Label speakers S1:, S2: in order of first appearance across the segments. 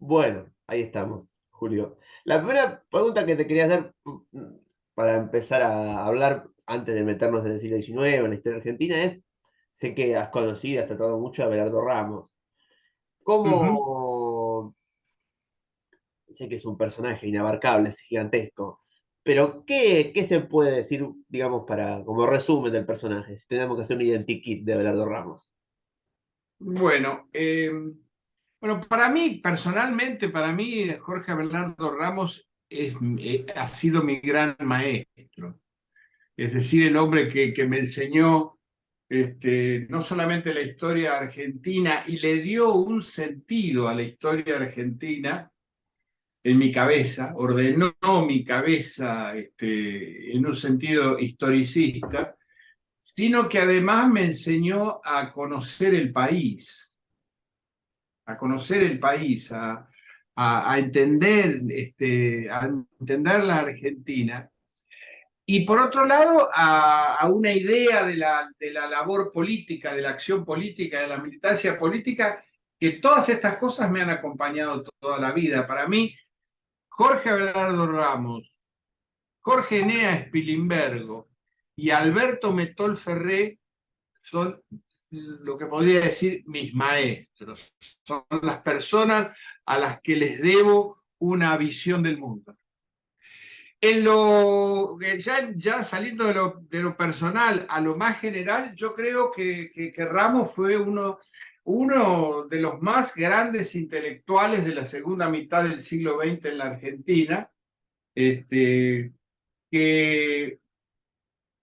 S1: Bueno, ahí estamos, Julio. La primera pregunta que te quería hacer para empezar a hablar antes de meternos en el siglo XIX, en la historia argentina, es, sé que has conocido, has tratado mucho a Abelardo Ramos.
S2: Ujú.
S1: ¿Cómo, sé que es un personaje inabarcable, es gigantesco, pero qué se puede decir, digamos, para, como resumen del personaje, si tenemos que hacer un identikit de Abelardo Ramos?
S2: Bueno, bueno, para mí, personalmente, para mí, Jorge Abelardo Ramos ha sido mi gran maestro. Es decir, el hombre que me enseñó no solamente la historia argentina y le dio un sentido a la historia argentina en mi cabeza, ordenó mi cabeza en un sentido historicista, sino que además me enseñó a conocer el país, a entender la Argentina. Y por otro lado, a una idea de la labor política, de la acción política, de la militancia política, que todas estas cosas me han acompañado toda la vida. Para mí, Jorge Abelardo Ramos, Jorge Enea Spilimbergo y Alberto Metol Ferré son lo que podría decir mis maestros. Son las personas a las que les debo una visión del mundo. Ya saliendo de lo personal a lo más general, yo creo que Ramos fue uno de los más grandes intelectuales de la segunda mitad del siglo XX en la Argentina, que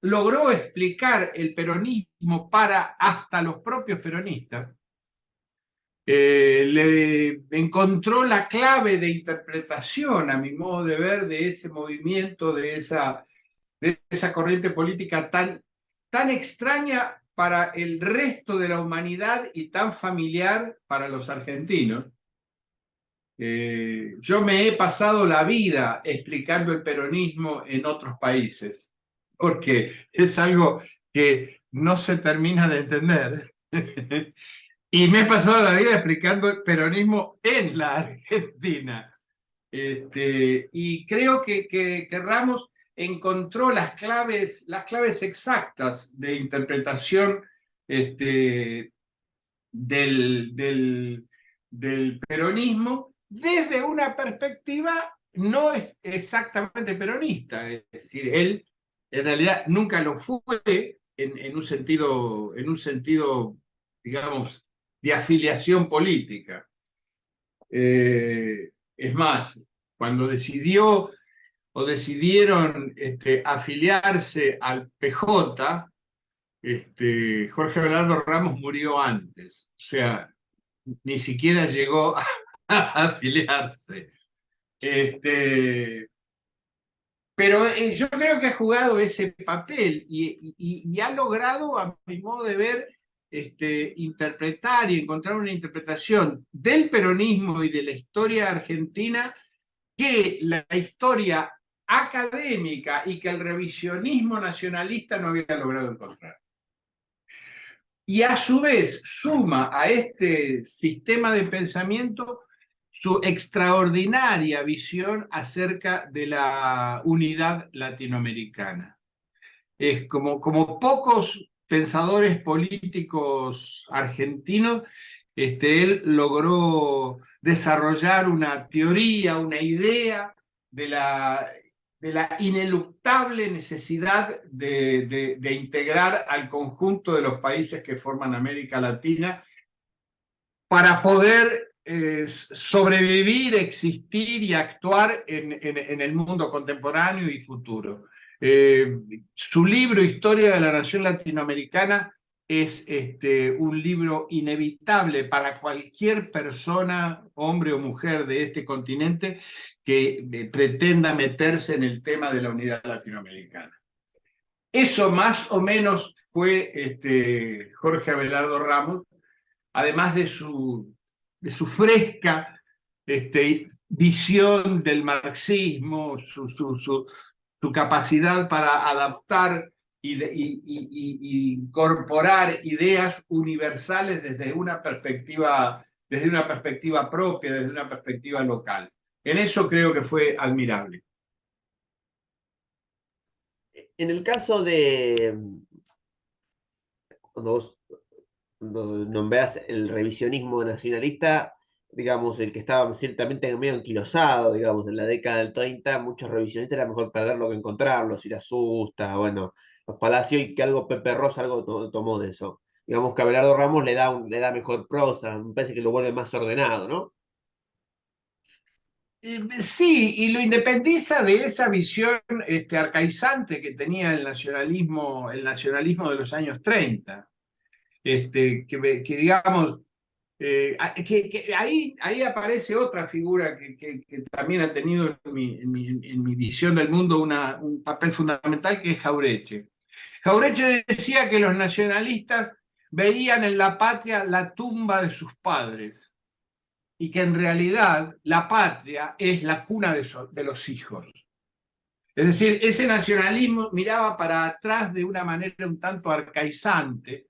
S2: logró explicar el peronismo para hasta los propios peronistas. Le encontró la clave de interpretación, a mi modo de ver, de ese movimiento, de esa corriente política tan extraña para el resto de la humanidad y tan familiar para los argentinos. Yo me he pasado la vida explicando el peronismo en otros países, porque es algo que no se termina de entender. Y me he pasado la vida explicando el peronismo en la Argentina. Y creo que Ramos encontró las claves exactas de interpretación este, del, del, del peronismo desde una perspectiva no es exactamente peronista. Es decir, él en realidad nunca lo fue en un sentido, digamos, de afiliación política. Es más, cuando decidió o decidieron afiliarse al PJ, Jorge Abelardo Ramos murió antes, o sea, ni siquiera llegó a afiliarse. Este, pero yo creo que ha jugado ese papel y ha logrado, a mi modo de ver, interpretar y encontrar una interpretación del peronismo y de la historia argentina que la historia académica y que el revisionismo nacionalista no había logrado encontrar. Y a su vez suma a este sistema de pensamiento su extraordinaria visión acerca de la unidad latinoamericana. Es como pocos pensadores políticos argentinos, él logró desarrollar una teoría, una idea de de la ineluctable necesidad de integrar al conjunto de los países que forman América Latina para poder sobrevivir, existir y actuar en el mundo contemporáneo y futuro. Su libro Historia de la Nación Latinoamericana es un libro inevitable para cualquier persona, hombre o mujer de este continente, que pretenda meterse en el tema de la unidad latinoamericana. Eso más o menos fue Jorge Abelardo Ramos, además de su fresca visión del marxismo, su capacidad para adaptar y incorporar ideas universales desde una perspectiva desde una perspectiva propia, desde una perspectiva local. En eso creo que fue admirable.
S1: En el caso de, cuando vos nombrás el revisionismo nacionalista, digamos, el que estaba ciertamente medio anquilosado, digamos, en la década del 30, muchos revisionistas era mejor perderlo que encontrarlo, si le asusta, bueno, los Palacios, y que algo Pepe Rosa algo tomó de eso. Digamos que Abelardo Ramos le da mejor prosa, me parece que lo vuelve más ordenado, ¿no?
S2: Sí, y lo independiza de esa visión arcaizante que tenía el nacionalismo de los años 30. Que digamos, ahí aparece otra figura que también ha tenido en mi visión del mundo un papel fundamental, que es Jauretche. Jauretche decía que los nacionalistas veían en la patria la tumba de sus padres y que en realidad la patria es la cuna de los hijos. Es decir, ese nacionalismo miraba para atrás de una manera un tanto arcaizante,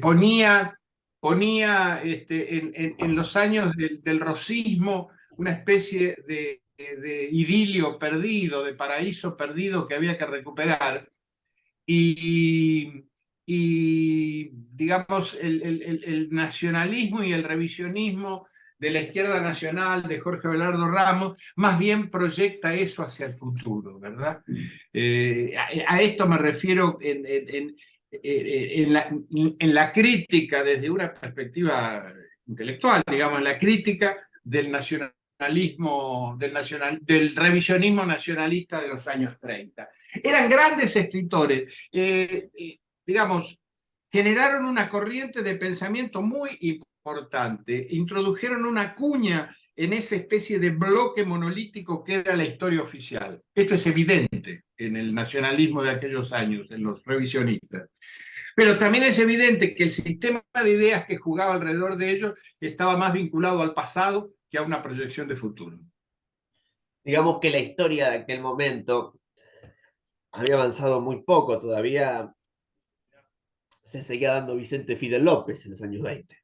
S2: ponía en los años del rosismo una especie de idilio perdido, de paraíso perdido que había que recuperar, y, y digamos, el nacionalismo y el revisionismo de la izquierda nacional de Jorge Abelardo Ramos, más bien proyecta eso hacia el futuro, ¿verdad? A esto me refiero en la crítica desde una perspectiva intelectual, digamos, en la crítica del nacionalismo, del revisionismo nacionalista de los años 30. Eran grandes escritores, digamos, generaron una corriente de pensamiento muy importante, introdujeron una cuña en esa especie de bloque monolítico que era la historia oficial. Esto es evidente en el nacionalismo de aquellos años, en los revisionistas. Pero también es evidente que el sistema de ideas que jugaba alrededor de ellos estaba más vinculado al pasado que a una proyección de futuro.
S1: Digamos que la historia de aquel momento había avanzado muy poco, todavía se seguía dando Vicente Fidel López en los años 20.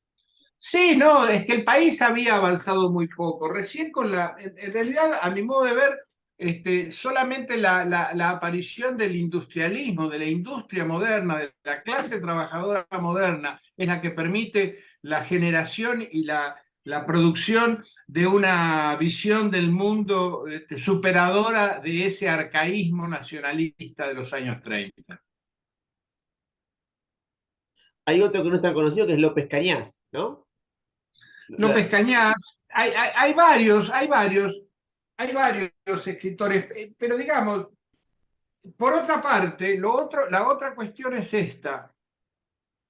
S2: Sí, no, es que el país había avanzado muy poco. Recién en realidad, a mi modo de ver, solamente la aparición del industrialismo, de la industria moderna, de la clase trabajadora moderna, es la que permite la generación y la producción de una visión del mundo superadora de ese arcaísmo nacionalista de los años 30.
S1: Hay otro que no es tan conocido que es López Cañas, ¿no?
S2: López Cañas, hay varios escritores, pero digamos, por otra parte, la otra cuestión es esta.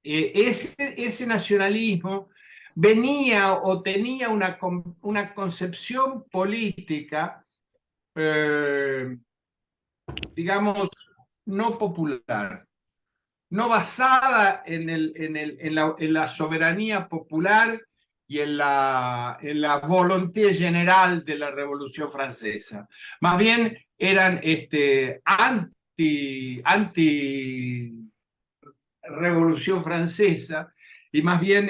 S2: Ese nacionalismo venía o tenía una concepción política, eh, digamos, no popular, no basada en la soberanía popular y en la volonté general de la Revolución Francesa. Más bien eran anti Revolución Francesa y más bien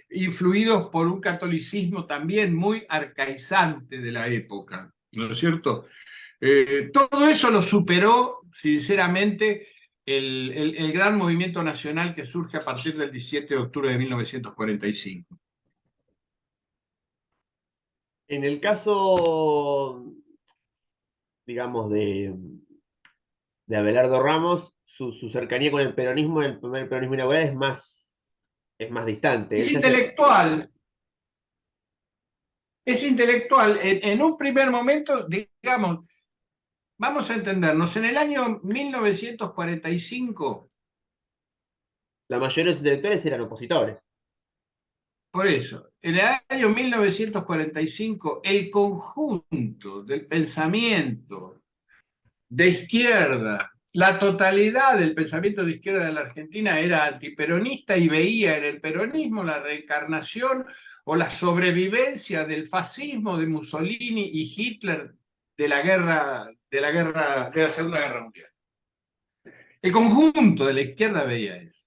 S2: influidos por un catolicismo también muy arcaizante de la época, ¿no es cierto? Todo eso lo superó, sinceramente, el gran movimiento nacional que surge a partir del 17 de octubre de 1945.
S1: En el caso, digamos, de Abelardo Ramos, su cercanía con el peronismo, el primer peronismo inaugural, es más distante.
S2: Es
S1: Él ya se,
S2: intelectual, es intelectual. En un primer momento, digamos, vamos a entendernos, en el año 1945,
S1: la mayoría de los intelectuales eran opositores.
S2: por eso, en el año 1945, el conjunto del pensamiento de izquierda, la totalidad del pensamiento de izquierda de la Argentina era antiperonista y veía en el peronismo la reencarnación o la sobrevivencia del fascismo de Mussolini y Hitler de la Segunda Guerra Mundial. El conjunto de la izquierda veía eso.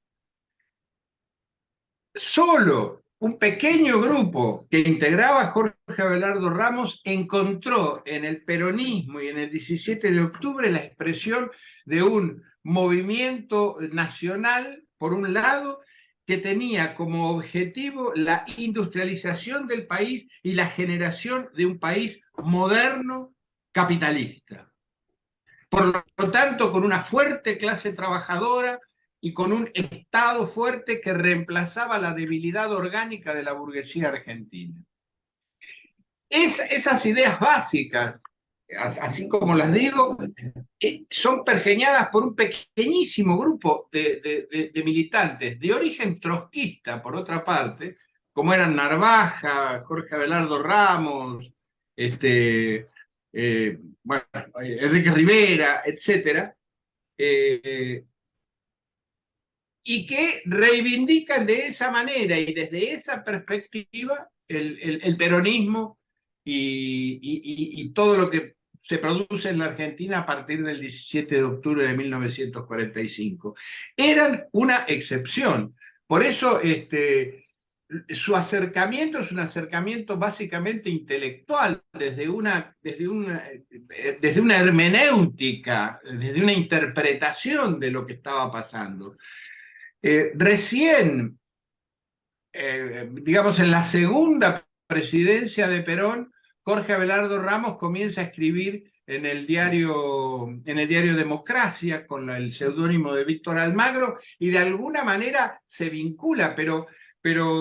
S2: Solo un pequeño grupo que integraba a Jorge Abelardo Ramos encontró en el peronismo y en el 17 de octubre la expresión de un movimiento nacional, por un lado, que tenía como objetivo la industrialización del país y la generación de un país moderno capitalista. Por lo tanto, con una fuerte clase trabajadora y con un Estado fuerte que reemplazaba la debilidad orgánica de la burguesía argentina. Esas ideas básicas, así como las digo, son pergeñadas por un pequeñísimo grupo de militantes de origen trotskista, por otra parte, como eran Narvaja, Jorge Abelardo Ramos, bueno, Enrique Rivera, etcétera, y que reivindican de esa manera y desde esa perspectiva el peronismo y todo lo que se produce en la Argentina a partir del 17 de octubre de 1945. Eran una excepción. Por eso su acercamiento es un acercamiento básicamente intelectual, desde una hermenéutica, desde una interpretación de lo que estaba pasando. Recién, digamos, en la segunda presidencia de Perón, Jorge Abelardo Ramos comienza a escribir en el diario Democracia con el seudónimo de Víctor Almagro y de alguna manera se vincula, pero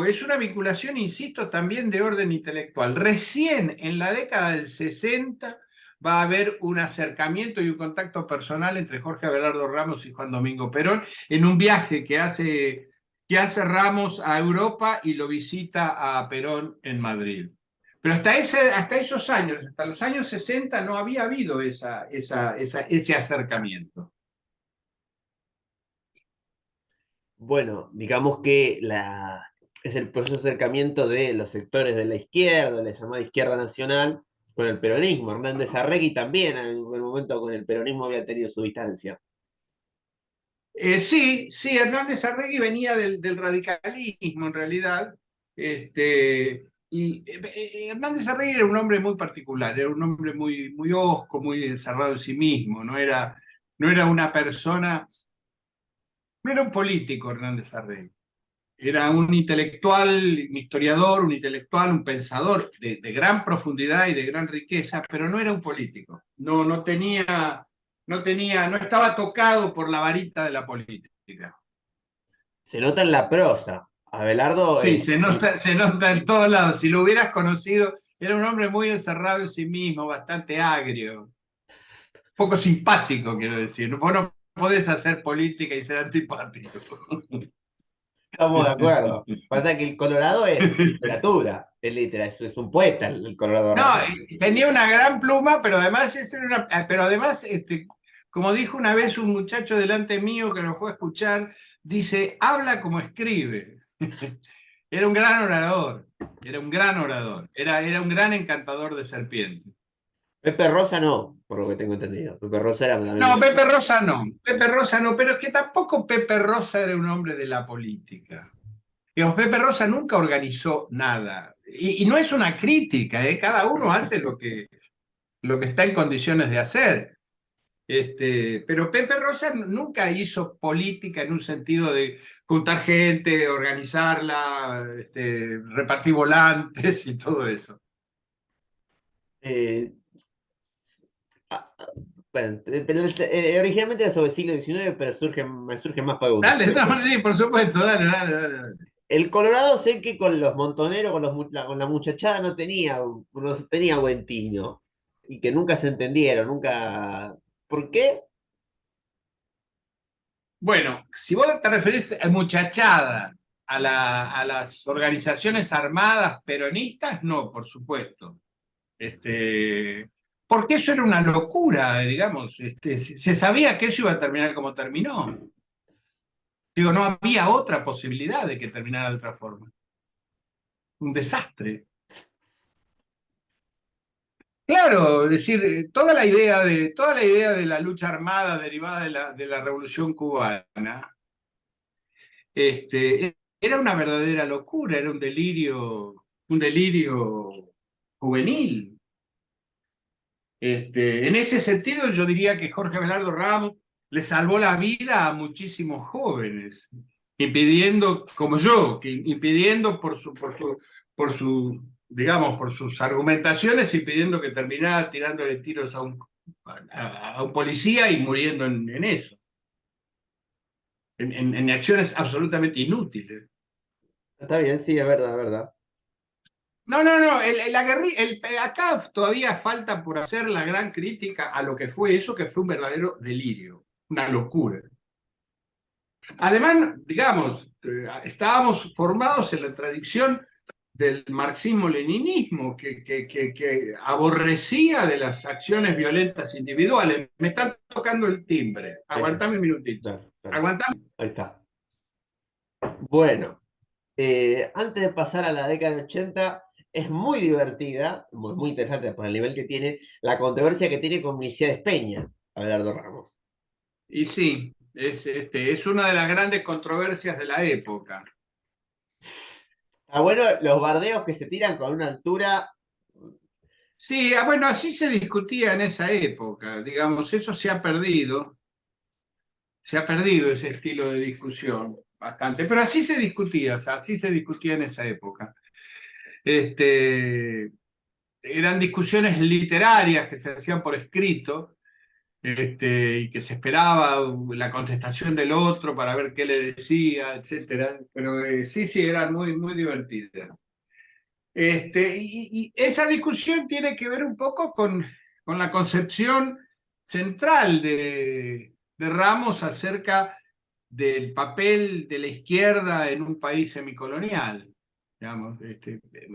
S2: es una vinculación, insisto, también de orden intelectual. Recién en la década del 60 va a haber un acercamiento y un contacto personal entre Jorge Abelardo Ramos y Juan Domingo Perón en un viaje que hace Ramos a Europa y lo visita a Perón en Madrid. Pero hasta esos años, hasta los años 60, no había habido ese acercamiento.
S1: Bueno, digamos que es el proceso de acercamiento de los sectores de la izquierda, la llamada izquierda nacional, con el peronismo. Hernández Arregui también en algún momento con el peronismo había tenido su distancia.
S2: Sí, Hernández Arregui venía del radicalismo en realidad. Hernández Arregui era un hombre muy particular, era un hombre muy hosco, muy encerrado en sí mismo, no era una persona, no era un político Hernández Arregui. Era un intelectual, un historiador, un intelectual, un pensador de gran profundidad y de gran riqueza, pero no era un político. No estaba tocado por la varita de la política.
S1: Se nota en la prosa. Abelardo
S2: Sí, se nota en todos lados. Si lo hubieras conocido, era un hombre muy encerrado en sí mismo, bastante agrio, poco simpático, quiero decir. Vos no podés hacer política y ser antipático.
S1: estamos de acuerdo. Pasa que el Colorado es literatura, es un poeta el Colorado
S2: No,
S1: Ramos.
S2: tenía una gran pluma, pero además, como dijo una vez un muchacho delante mío que lo fue a escuchar, dice, habla como escribe. Era un gran orador, era un gran encantador de serpientes.
S1: Pepe Rosa no, por lo que tengo entendido. Pepe Rosa era también.
S2: No, Pepe Rosa no, pero es que tampoco Pepe Rosa era un hombre de la política. Digamos, Pepe Rosa nunca organizó nada. Y no es una crítica, cada uno hace lo que está en condiciones de hacer. Pero Pepe Rosa nunca hizo política en un sentido de juntar gente, organizarla, repartir volantes y todo eso.
S1: Eh, bueno, originalmente era sobre el siglo XIX, pero me surgen más preguntas.
S2: Dale, no, sí, por supuesto, dale.
S1: El Colorado sé que con los montoneros, con la muchachada no tenía buen tino. Y que nunca se entendieron, nunca. ¿Por qué?
S2: Bueno, si vos te referís a muchachada, a las organizaciones armadas peronistas, no, por supuesto. Porque eso era una locura, digamos. Se sabía que eso iba a terminar como terminó. Digo, no había otra posibilidad de que terminara de otra forma. Un desastre. Claro, es decir, toda la idea de la lucha armada derivada de la Revolución Cubana, era una verdadera locura, era un delirio juvenil. En ese sentido, yo diría que Jorge Abelardo Ramos le salvó la vida a muchísimos jóvenes, impidiendo, como yo, que impidiendo digamos, por sus argumentaciones, impidiendo que terminara tirándole tiros a un policía y muriendo en eso, en acciones absolutamente inútiles.
S1: Está bien, sí, es verdad, es verdad.
S2: No, no, no, acá todavía falta por hacer la gran crítica a lo que fue eso, que fue un verdadero delirio, una locura. Además, digamos, estábamos formados en la tradición del marxismo-leninismo, que aborrecía de las acciones violentas individuales. Me están tocando el timbre.
S1: Ahí está.
S2: Aguantame un minutito.
S1: Dale, dale.
S2: Aguantame.
S1: Ahí está. Bueno, antes de pasar a la década del 80, es muy divertida, muy, muy interesante por el nivel que tiene, la controversia que tiene con Misiones Peña, Abelardo Ramos.
S2: Y sí, es una de las grandes controversias de la época.
S1: Ah, bueno, los bardeos que se tiran con una altura.
S2: Sí, bueno, así se discutía en esa época, digamos, eso se ha perdido ese estilo de discusión bastante, pero así se discutía, o sea, así se discutía en esa época. Este, Eran discusiones literarias que se hacían por escrito, y que se esperaba la contestación del otro para ver qué le decía, etcétera, pero sí, sí, eran muy, muy divertidas. Y esa discusión tiene que ver un poco con la concepción central de Ramos acerca del papel de la izquierda en un país semicolonial. Digamos,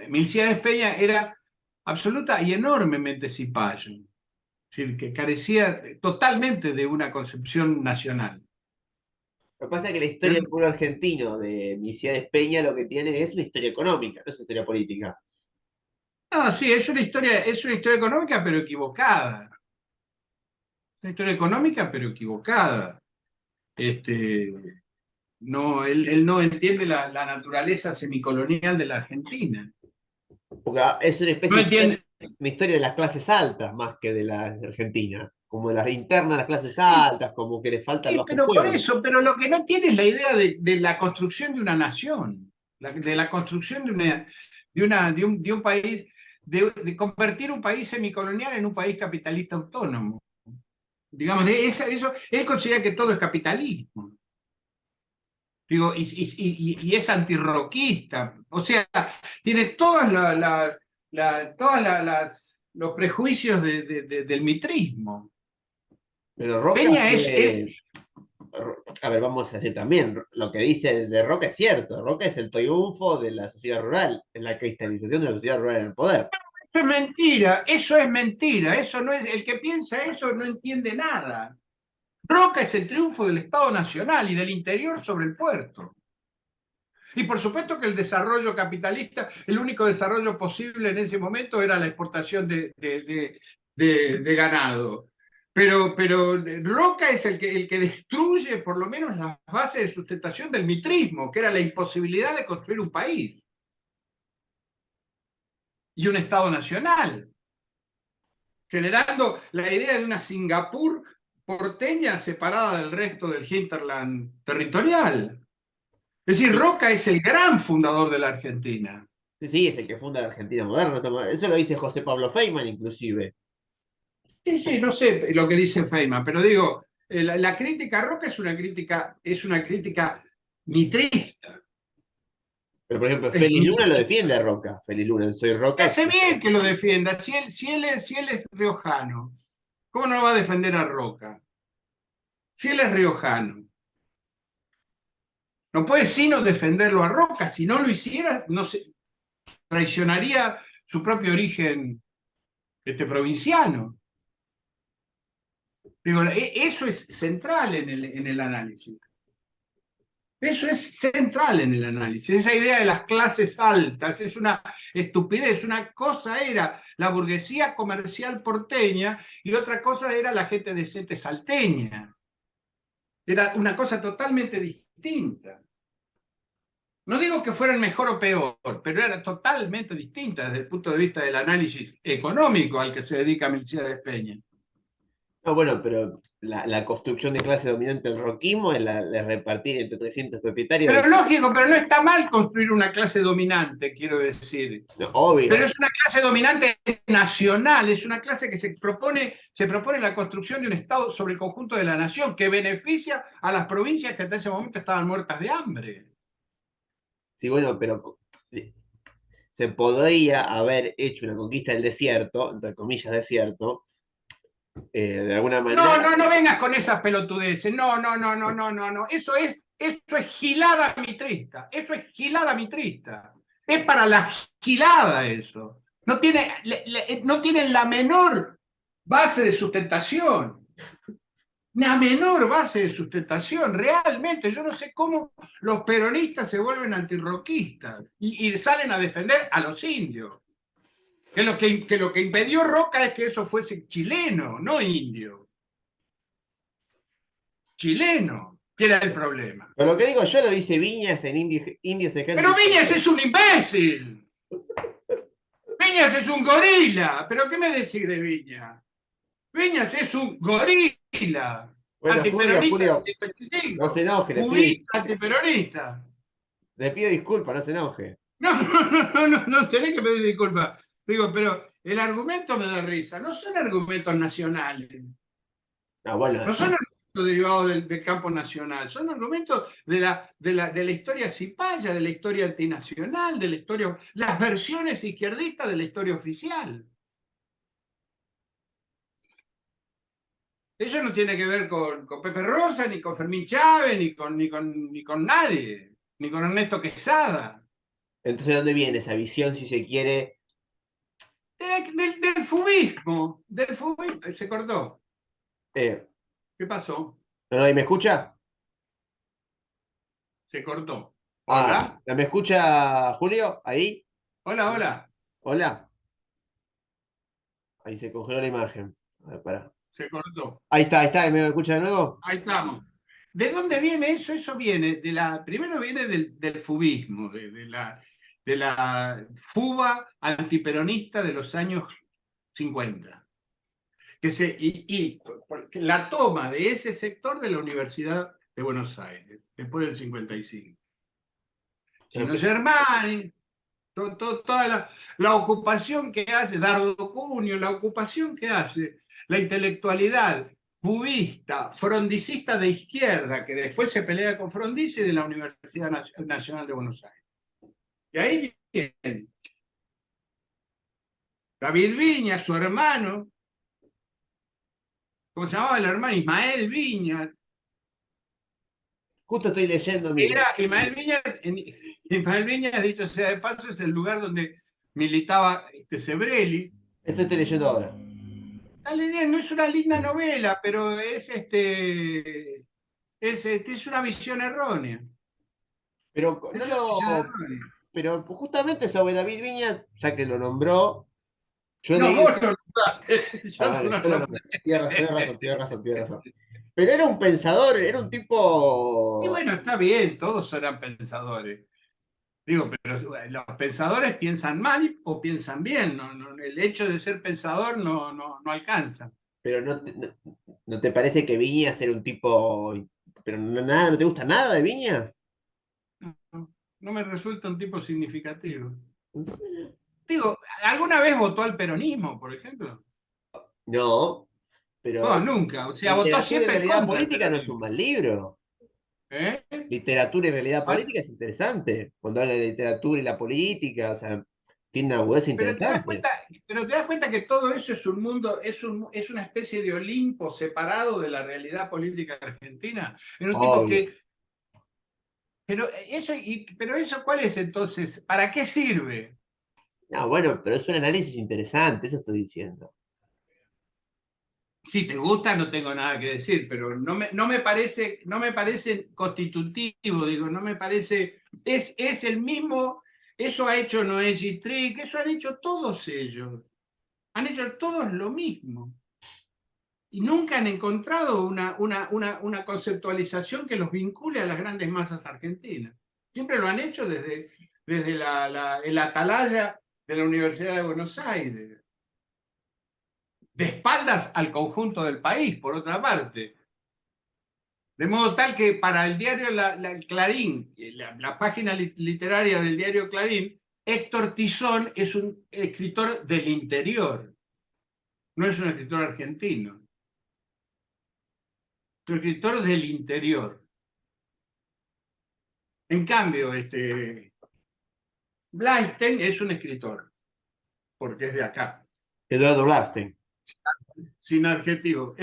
S2: Milcíades Peña era absoluta y enormemente cipayo, es decir, que carecía totalmente de una concepción nacional.
S1: Lo que pasa es que la historia del pueblo argentino de Misiones Peña lo que tiene es una historia económica, no es una historia política.
S2: No, sí, es una historia económica, pero equivocada. Una historia económica, pero equivocada. Este, no, él no entiende la naturaleza semicolonial de la Argentina.
S1: Porque es una
S2: No
S1: especie de
S2: entiende.
S1: una historia de las clases altas más que de la Argentina, como de las internas de las clases
S2: Sí,
S1: altas, como que le falta el
S2: sí,
S1: bajo
S2: pero por
S1: pueblo.
S2: eso, pero lo que no tiene es la idea de la construcción de una nación, de la construcción de un país, de convertir un país semicolonial en un país capitalista autónomo. Digamos, eso, él considera que todo es capitalismo. Digo, y es antirroquista, o sea, tiene los prejuicios del mitrismo.
S1: Pero Roca
S2: Peña es.
S1: fue, a ver, vamos a decir también, lo que dice de Roca es cierto, Roca es el triunfo de la sociedad rural, es la cristalización de la sociedad rural en el poder.
S2: Eso es mentira, eso es mentira, eso no es, el que piensa eso no entiende nada. Roca es el triunfo del Estado Nacional y del interior sobre el puerto. Y por supuesto que el desarrollo capitalista, el único desarrollo posible en ese momento era la exportación de ganado. Pero Roca es el que destruye por lo menos las bases de sustentación del mitrismo, que era la imposibilidad de construir un país y un Estado nacional, generando la idea de una Singapur porteña separada del resto del hinterland territorial. Es decir,
S1: Sí,
S2: Roca es el gran fundador de la Argentina.
S1: sí, sí, es el que funda la Argentina moderna. Eso lo dice José Pablo Feynman, inclusive.
S2: Sí, sí, no sé lo que dice Feynman, pero digo, la crítica a Roca es una crítica mitrista.
S1: Pero, por ejemplo,
S2: Es
S1: Félix Luna lo
S2: mitrista.
S1: defiende a Roca. Félix Luna en Soy Roca
S2: Hace
S1: existe.
S2: bien que lo defienda. Si él es riojano, ¿cómo no va a defender a Roca? Si él es riojano. No puede sino defenderlo a Roca. Si no lo hiciera, no se, traicionaría su propio origen provinciano. Digo, eso es central en el análisis. Eso es central en el análisis. Esa idea de las clases altas es una estupidez. Una cosa era la burguesía comercial porteña y otra cosa era la gente decente salteña. Era una cosa totalmente distinta. No digo que fueran mejor o peor, pero eran totalmente distintas desde el punto de vista del análisis económico al que se dedica Melquiades Peña.
S1: No, bueno, pero la construcción de clase dominante del roquismo es la repartir entre 300 propietarios.
S2: Pero lógico, pero no está mal construir una clase dominante, quiero decir.
S1: No,
S2: Pero
S1: obvio.
S2: es una clase dominante nacional, es una clase que se propone la construcción de un Estado sobre el conjunto de la nación que beneficia a las provincias que hasta ese momento estaban muertas de hambre.
S1: Sí, bueno, pero se podría haber hecho una conquista del desierto, entre comillas desierto, de alguna
S2: No,
S1: manera.
S2: no, no vengas con esas pelotudeces. No, no, no, no, no, no, no. Eso es gilada mitrista. Eso es gilada mitrista. Es para la gilada eso. No tiene, no tienen la menor base de sustentación. La menor base de sustentación, realmente. Yo no sé cómo los peronistas se vuelven antirroquistas y salen a defender a los indios. Que lo que impidió Roca es que eso fuese chileno, no indio. Chileno, que era el problema.
S1: Pero lo que digo yo lo dice Viñas en Indios
S2: Pero
S1: Ejército.
S2: Viñas es un imbécil. Viñas es un gorila. ¿Pero qué me decís de Viñas? Viñas es un gorila.
S1: Bueno,
S2: Antiperonista
S1: Julio,
S2: del
S1: no
S2: 55.
S1: se enoje,
S2: Fubista antiperonista.
S1: le pido disculpas, no se enoje.
S2: No, no, no, no, tenés que pedir disculpas. Digo, pero el argumento me da risa. No son argumentos nacionales.
S1: No, bueno,
S2: No son argumentos derivados del campo nacional, son argumentos de la historia cipaya, de la historia antinacional, de la historia, las versiones izquierdistas de la historia oficial. Eso no tiene que ver con Pepe Rosa, ni con Fermín Chávez, ni con nadie, ni con Ernesto Quesada.
S1: entonces, ¿de dónde viene esa visión, si se quiere?
S2: Del fubismo, del fubismo. Se cortó.
S1: Eh,
S2: ¿Qué pasó?
S1: no, no, ¿y me escucha?
S2: Se cortó.
S1: Ah,
S2: Hola,
S1: ¿me escucha Julio? ¿Ahí?
S2: hola, hola.
S1: Hola. Ahí se congeló la imagen. A ver, pará.
S2: Se cortó.
S1: Ahí está, ¿me escucha de nuevo?
S2: Ahí estamos. ¿De dónde viene eso? Eso viene primero viene del fubismo, de la fuba antiperonista de los años 50. Y la toma de ese sector de la Universidad de Buenos Aires, después del 55.
S1: Pero
S2: Sino Germani, toda la ocupación que hace Dardo Cunio, la ocupación que hace la intelectualidad fubista, frondicista de izquierda, que después se pelea con Frondizi de la Universidad Nacional de Buenos Aires. Y ahí viene David Viña, su hermano, ¿cómo se llamaba el hermano? Ismael Viña.
S1: justo estoy leyendo, mire.
S2: Era Ismael Viña, dicho sea de paso, es el lugar donde militaba Sebrelli.
S1: Esto estoy leyendo ahora.
S2: Está leyendo, es una linda novela, pero es una visión errónea.
S1: Pero no
S2: Es una visión
S1: lo.
S2: errónea.
S1: Pero justamente sobre David Viñas, ya que lo nombró, yo
S2: No,
S1: leí.
S2: vos lo nombraste.
S1: Ah,
S2: Yo no
S1: vale,
S2: lo
S1: yo lo
S2: nombré.
S1: nombré. Tiene razón, tiene razón. Pero era un pensador, era un
S2: Y
S1: tipo.
S2: bueno, está bien, todos eran pensadores. Digo, pero los pensadores piensan mal o piensan bien. El hecho de ser pensador no alcanza.
S1: Pero no te parece que Viñas era un tipo. Pero nada, ¿no te gusta nada de Viñas?
S2: No me resulta un tipo significativo. Digo, ¿alguna vez votó al peronismo, por ejemplo?
S1: No,
S2: No,
S1: pero
S2: nunca. O sea, votó
S1: Literatura y
S2: siempre en
S1: realidad
S2: contra del
S1: política no es un
S2: peronismo.
S1: mal libro.
S2: ¿Eh?
S1: Literatura y realidad
S2: ¿Cuál?
S1: política es interesante. Cuando habla de literatura y la política, o sea, tiene una agudeza
S2: Pero te das
S1: interesante.
S2: cuenta, pero te das cuenta que todo eso es un mundo, es una especie de Olimpo separado de la realidad política argentina. En un tipo
S1: Obvio.
S2: que. Pero eso, ¿cuál es entonces? ¿Para qué sirve?
S1: No, bueno, pero es un análisis interesante, eso estoy diciendo.
S2: Si te gusta, no tengo nada que decir, pero no me parece constitutivo, digo, no me parece. Es el mismo, eso ha hecho Noé Trick, eso han hecho todos ellos. Han hecho todos lo mismo. Y nunca han encontrado una conceptualización que los vincule a las grandes masas argentinas. Siempre lo han hecho desde el atalaya de la Universidad de Buenos Aires, de espaldas al conjunto del país, por otra parte. De modo tal que para el diario Clarín, la página literaria del diario Clarín, Héctor Tizón es un escritor del interior, no es un escritor argentino, es un escritor del interior. En cambio, Blaisten es un escritor, porque es de acá,
S1: Eduardo Blafstein.
S2: sin adjetivo.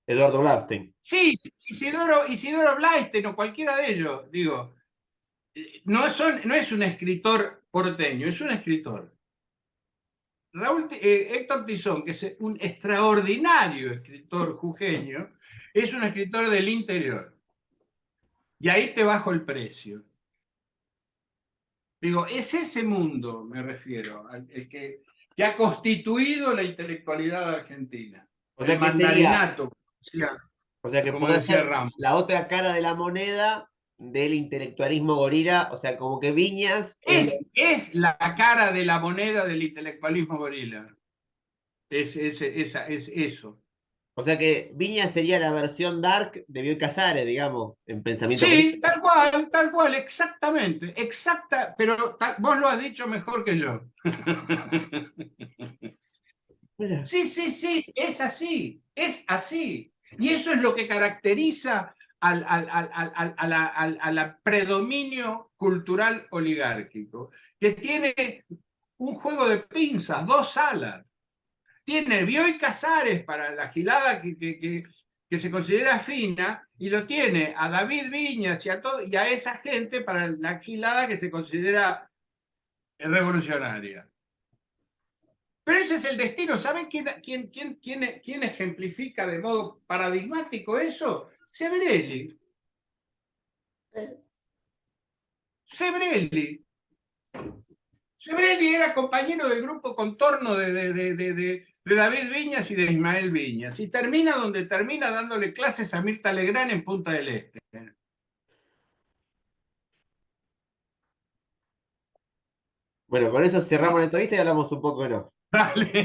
S1: Eduardo Blafstein.
S2: Sí, Isidoro Blaisten o cualquiera de ellos, digo, no es un escritor porteño, es un escritor. Héctor Tizón, que es un extraordinario escritor jujeño, es un escritor del interior. Y ahí te bajo el precio. Digo, es ese mundo, me refiero, el que ha constituido la intelectualidad argentina.
S1: O
S2: El
S1: sea que sería,
S2: mandarinato,
S1: o sea que
S2: como
S1: puede
S2: decía
S1: ser
S2: Ramos.
S1: la otra cara de la moneda del intelectualismo gorila, o sea, como que Viñas es,
S2: Es la cara de la moneda del intelectualismo gorila. Es eso.
S1: o sea que Viñas sería la versión dark de Bioy Casares, digamos, en pensamiento
S2: Sí,
S1: político.
S2: tal cual, exactamente, pero vos lo has dicho mejor que yo.
S1: Mira.
S2: Sí, es así. Y eso es lo que caracteriza al predominio cultural oligárquico, que tiene un juego de pinzas, dos alas. Tiene Bioy Casares para la gilada que se considera fina, y lo tiene a David Viñas y a esa gente para la gilada que se considera revolucionaria. Pero ese es el destino. ¿Saben quién ejemplifica de modo paradigmático eso? Sebrelli. Sebrelli. Sebrelli era compañero del grupo Contorno de David Viñas y de Ismael Viñas. Y termina donde termina, dándole clases a Mirta Legrand en Punta del Este.
S1: Bueno, con eso cerramos la entrevista y hablamos un poco de no.
S2: Dale.